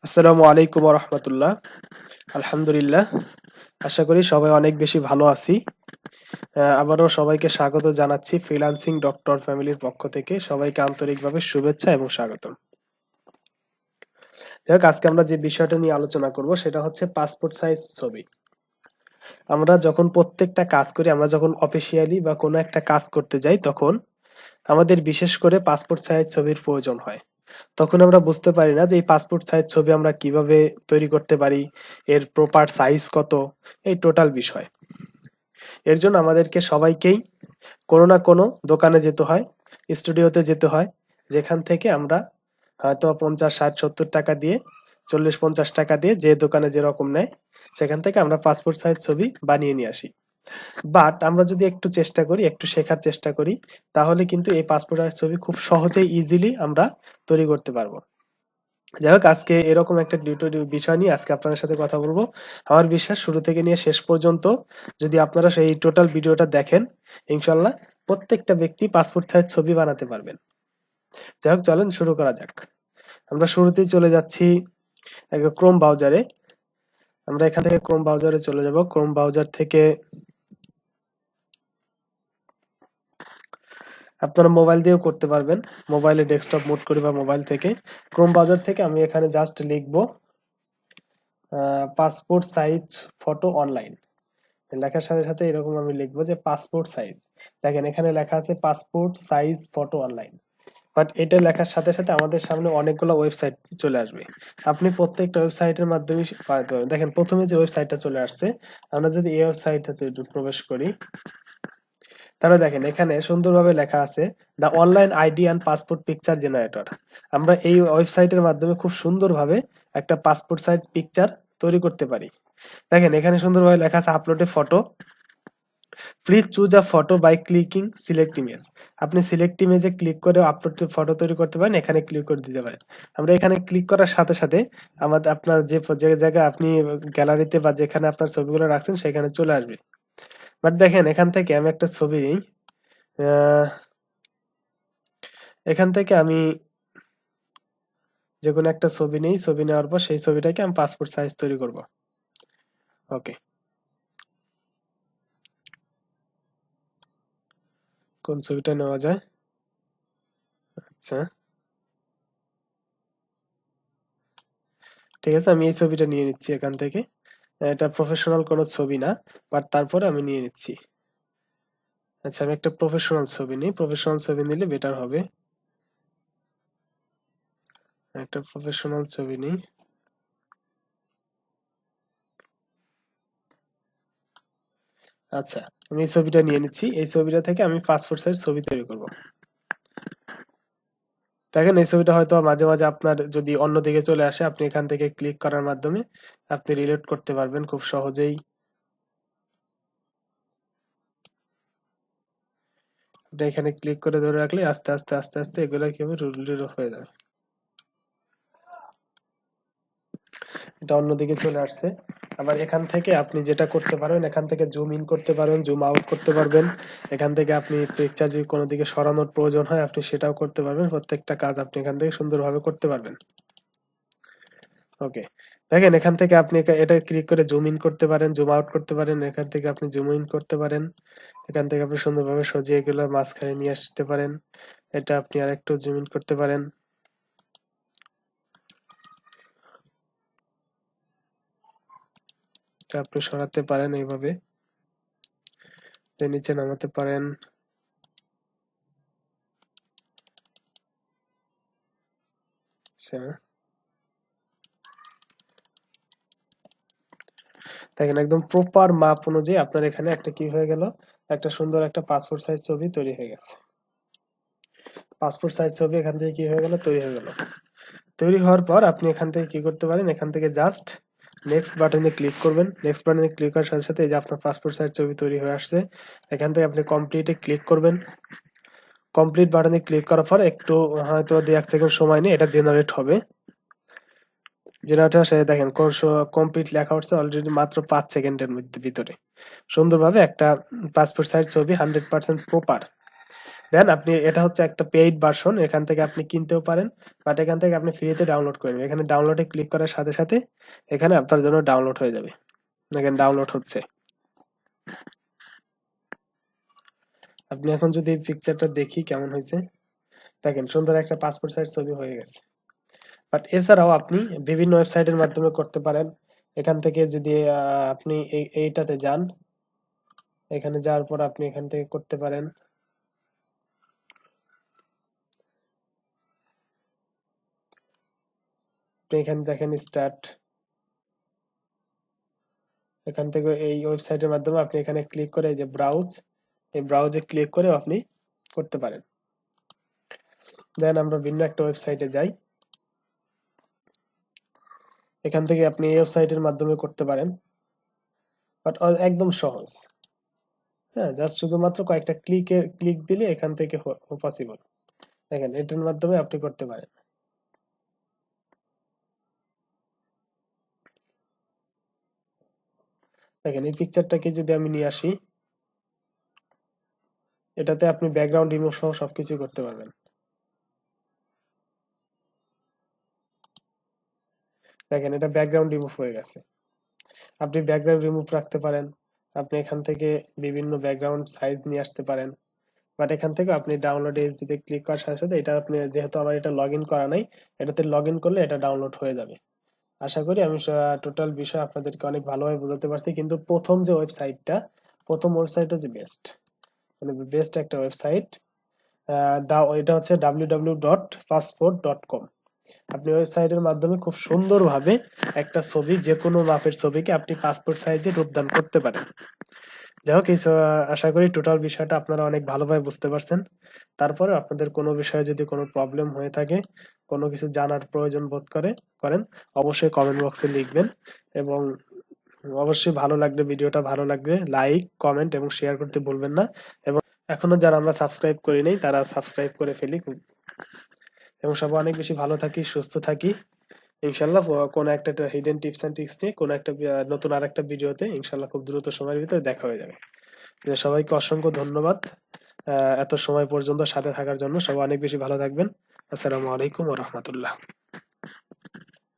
আসসালামু আলাইকুম ওয়া রাহমাতুল্লাহ। আলহামদুলিল্লাহ। আশা করি সবাই অনেক বেশি ভালো আছি। আবারও সবাইকে স্বাগত জানাচ্ছি ফ্রিল্যান্সিং ডক্টর ফ্যামিলির পক্ষ থেকে। সবাইকে আন্তরিকভাবে শুভেচ্ছা এবং স্বাগতম। যাই হোক, আজকে আমরা যে বিষয়টা নিয়ে আলোচনা করব সেটা হচ্ছে পাসপোর্ট সাইজ ছবি। আমরা যখন প্রত্যেকটা কাজ করি, আমরা যখন অফিসিয়ালি বা কোনো একটা কাজ করতে যাই, তখন আমাদের বিশেষ করে পাসপোর্ট সাইজ ছবির প্রয়োজন হয়। তখন আমরা বুঝতে পারি না যে এই পাসপোর্ট সাইজ ছবি আমরা কিভাবে তৈরি করতে পারি, এর প্রপার সাইজ কত, এই টোটাল বিষয়। এর জন্য আমাদেরকে সবাইকেই কোনো না কোনো দোকানে যেতে হয়, স্টুডিওতে যেতে হয়, যেখান থেকে আমরা হয়তো 50, 60, 70 টাকা দিয়ে, 40, 50 টাকা দিয়ে, যে দোকানে যেরকম নেয় সেখান থেকে আমরা পাসপোর্ট সাইজ ছবি বানিয়ে নিয়ে আসি। বাট আমরা যদি একটু চেষ্টা করি, একটু শেখার চেষ্টা করি, তাহলে কিন্তু এই পাসপোর্ট সাইজ ছবি খুব সহজেই ইজিলি আমরা তৈরি করতে পারবো। যাই হোক, আজকে এরকম একটা বিষয় নিয়ে আজকে আপনাদের সাথে কথা বলবো। আমার বিশ্বাস শুরু থেকে নিয়ে শেষ পর্যন্ত যদি আপনারা সেই টোটাল ভিডিওটা দেখেন, ইনশাল্লাহ প্রত্যেকটা ব্যক্তি পাসপোর্ট সাইজ ছবি বানাতে পারবেন। যাই হোক, চলেন শুরু করা যাক। আমরা শুরুতেই চলে যাচ্ছি ক্রোম ব্রাউজারে। আমরা এখান থেকে ক্রোম ব্রাউজারে চলে যাব। ক্রোম ব্রাউজার থেকে আপনারা মোবাইল দিয়েও করতে পারবেন, মোবাইলে ডেস্কটপ মোড করে বা মোবাইল থেকে। ক্রোম ব্রাউজার থেকে আমি এখানে জাস্ট লিখবো পাসপোর্ট সাইজ ফটো অনলাইন। লেখার সাথে সাথে এরকম আমি লিখবো যে পাসপোর্ট সাইজ। দেখেন এখানে লেখা আছে passport size photo online. But এটা লেখার সাথে সাথে আমাদের সামনে অনেকগুলো ওয়েবসাইট চলে আসবে। আপনি প্রত্যেকটা ওয়েবসাইটের মাধ্যমে পারতে পারবেন। দেখেন প্রথমে যে ওয়েবসাইটটা চলে আসছে, আমরা যদি এই ওয়েবসাইটটাতে প্রবেশ করি, তাহলে দেখেন এখানে সুন্দরভাবে লেখা আছে the online ID and passport picture generator. আমরা এই ওয়েবসাইটের মাধ্যমে খুব সুন্দরভাবে একটা পাসপোর্ট সাইজ পিকচার তৈরি করতে পারি। দেখেন এখানে সুন্দরভাবে লেখা আছে upload a photo, please choose a photo by clicking select image. আপনি সিলেক্ট ইমেজে ক্লিক করে আপলোড ফটো তৈরি করতে পারেন, এখানে ক্লিক করে দিতে পারেন। আমরা এখানে ক্লিক করার সাথে সাথে আমাদের আপনার যে জায়গায় আপনি গ্যালারিতে বা যেখানে আপনার ছবিগুলো রাখছেন সেখানে চলে আসবে। বাট দেখেন এখান থেকে আমি একটা ছবি নিই। এখান থেকে আমি যে কোনো একটা ছবি নিই, ছবি নেওয়ার পর সেই ছবিটাকে আমি পাসপোর্ট সাইজ তৈরি করব। ওকে, কোন ছবিটা নেওয়া যায়? আচ্ছা, ঠিক আছে, আমি এই ছবিটা নিয়ে নিচ্ছি এখান থেকে। এটা প্রফেশনাল কোনো ছবি না, বাট তারপরে আমি নিয়ে নিচ্ছি। আচ্ছা, আমি একটা প্রফেশনাল ছবি নিই। প্রফেশনাল ছবি নিলে বেটার হবে। একটা প্রফেশনাল ছবি নিই। আচ্ছা, আমি এই ছবিটা নিয়ে নিচ্ছি। এই ছবিটা থেকে আমি পাসপোর্ট সাইজ ছবি তৈরি করব। দেখেন এই ছবিটা হয়তো মাঝে মাঝে আপনার যদি অন্যদিকে চলে আসে, আপনি এখান থেকে ক্লিক করার মাধ্যমে আপনি রিলেট করতে পারবেন খুব সহজেই। এটা এখানে ক্লিক করে ধরে রাখলে আস্তে আস্তে আস্তে আস্তে এগুলা কি হবে, রুল হয়ে যাবে। এটা অন্যদিকে চলে আসছে। আবার এখান থেকে আপনি যেটা করতে পারবেন, এখান থেকে জুম ইন করতে পারবেন, জুম আউট করতে পারবেন। এখান থেকে আপনি পিকচার যদি কোনো দিকে সরানোর প্রয়োজন হয় আপনি সেটাও করতে পারবেন। প্রত্যেকটা কাজ আপনি এখান থেকে সুন্দরভাবে করতে পারবেন। ওকে, দেখেন এখান থেকে আপনি এটা ক্লিক করে জুম ইন করতে পারেন, জুম আউট করতে পারেন। এখান থেকে আপনি জুম ইন করতে পারেন। এখান থেকে আপনি সুন্দরভাবে সজিয়ে এগুলো মাঝখানে নিয়ে আসতে পারেন। এটা আপনি আরেকটু জুম ইন করতে পারেন। এটা আপনি সরাতে পারেন এইভাবে, নিচে নামাতে পারেন। আচ্ছা, দেখেন একদম প্রপার মাপ অনুযায়ী আপনার এখানে একটা কি হয়ে গেল, একটা সুন্দর একটা পাসপোর্ট সাইজ ছবি তৈরি হয়ে গেছে। পাসপোর্ট সাইজ ছবি এখান থেকে কি হয়ে গেল, তৈরি হয়ে গেল। তৈরি হওয়ার পর আপনি এখান থেকে কি করতে পারেন, এখান থেকে জাস্ট নেক্সট বাটনে ক্লিক করবেন। নেক্সট বাটনে ক্লিক করার সাথে সাথে এই যে আপনার পাসপোর্ট সাইজ ছবি তৈরি হয়ে আসছে। এখান থেকে আপনি কমপ্লিটে ক্লিক করবেন। কমপ্লিট বাটনে ক্লিক করার পর একটু হয়তো 2-1 সেকেন্ড সময় নিয়ে এটা জেনারেট হবে। জেনারেটর সাথে দেখেন কমপ্লিট লেখা হচ্ছে অলরেডি মাত্র 5 সেকেন্ডের ভিতরে সুন্দরভাবে একটা পাসপোর্ট সাইজ ছবি 100% প্রপার দেন আপনি এটা হচ্ছে একটা পেইড ভার্সন, এখান থেকে আপনি কিনতেও পারেন, বাট এখান থেকে আপনি ফ্রিতে ডাউনলোড করে নেবেন। এখানে ডাউনলোডে ক্লিক করার সাথে সাথে এখানে আপনার জন্য ডাউনলোড হয়ে যাবে। দেখেন ডাউনলোড হচ্ছে। আপনি এখন যদি এই পিকচারটা দেখি কেমন হয়েছে, দেখেন সুন্দর একটা পাসপোর্ট সাইজ ছবি হয়ে গেছে। বাট এছাড়াও আপনি বিভিন্ন ওয়েবসাইটের মাধ্যমে করতে পারেন। এখান থেকে যদি আপনি এইটাতে যান, এখানে যাওয়ার পর আপনি এখান থেকে করতে পারেন। আপনি এখানে দেখেন স্টার্ট, এখান থেকে এই ওয়েবসাইটের মাধ্যমে আপনি এখানে ক্লিক করে এই যে ব্রাউজ, এই ব্রাউজে ক্লিক করে আপনি করতে পারেন। দেন আমরা ভিন্ন একটা ওয়েবসাইটে যাই, এখান থেকে আপনি এই ওয়েবসাইটের মাধ্যমে করতে পারেন, বাট একদম সহজ। হ্যাঁ, জাস্ট শুধুমাত্র কয়েকটা ক্লিক দিলে এখান থেকে পসিবল। দেখেন এটার মাধ্যমে আপনি করতে পারেন। দেখেন এই পিকচারটাকে যদি আমি নিয়ে আসি, এটাতে আপনি ব্যাকগ্রাউন্ড রিমুভ সহ সবকিছু করতে পারবেন। দেখেন এটা ব্যাকগ্রাউন্ড রিমুভ হয়ে গেছে। আপনি ব্যাকগ্রাউন্ড রিমুভ রাখতে পারেন, আপনি এখান থেকে বিভিন্ন ব্যাকগ্রাউন্ড সাইজ নিয়ে আসতে পারেন, বাট এখান থেকে আপনি ডাউনলোড এইচডিতে ক্লিক করার সাথে সাথে এটা আপনি, যেহেতু আমার এটা লগ ইন করা নাই, এটাতে লগ ইন করলে এটা ডাউনলোড হয়ে যাবে। আশা করি আমি টোটাল বিষয় আপনাদেরকে অনেক ভালোভাবে বোঝাতে পারছি। কিন্তু প্রথম যে ওয়েবসাইটটা, প্রথম ওয়েবসাইট হচ্ছে বেস্ট, মানে বেস্ট একটা ওয়েবসাইট। এটা হচ্ছে www.passport.com। আপনি ওয়েবসাইটের মাধ্যমে খুব সুন্দরভাবে একটা ছবি, যে কোনো মাপের ছবিকে আপনি পাসপোর্ট সাইজে রূপদান করতে পারেন। যাই হোক, আশা করি টোটাল বিষয়টা আপনারা অনেক ভালোভাবে বুঝতে পারছেন। তারপরে আপনাদের কোনো বিষয়ে যদি কোনো প্রবলেম হয়ে থাকে, কোনো কিছু জানার প্রয়োজন বোধ করেন, অবশ্যই কমেন্ট বক্সে লিখবেন। এবং অবশ্যই ভালো লাগলে, ভিডিওটা ভালো লাগলে লাইক, কমেন্ট এবং শেয়ার করতে ভুলবেন না। এবং এখনো যারা আমরা সাবস্ক্রাইব করি নাই তারা সাবস্ক্রাইব করে ফেলি। এবং সবাই অনেক বেশি ভালো থাকি, সুস্থ থাকি ইনশাল্লাহ। কোনো একটা হিডেন টিপস এন্ড ট্রিক্স নিয়ে কোনো একটা নতুন আর একটা ভিডিওতে ইনশাল্লাহ খুব দ্রুত সময়ের ভিতরে দেখা হয়ে যাবে। যে সবাইকে অসংখ্য ধন্যবাদ এত সময় পর্যন্ত সাথে থাকার জন্য। সবাই অনেক বেশি ভালো থাকবেন। আসসালামু আলাইকুম ওয়া রাহমাতুল্লাহ।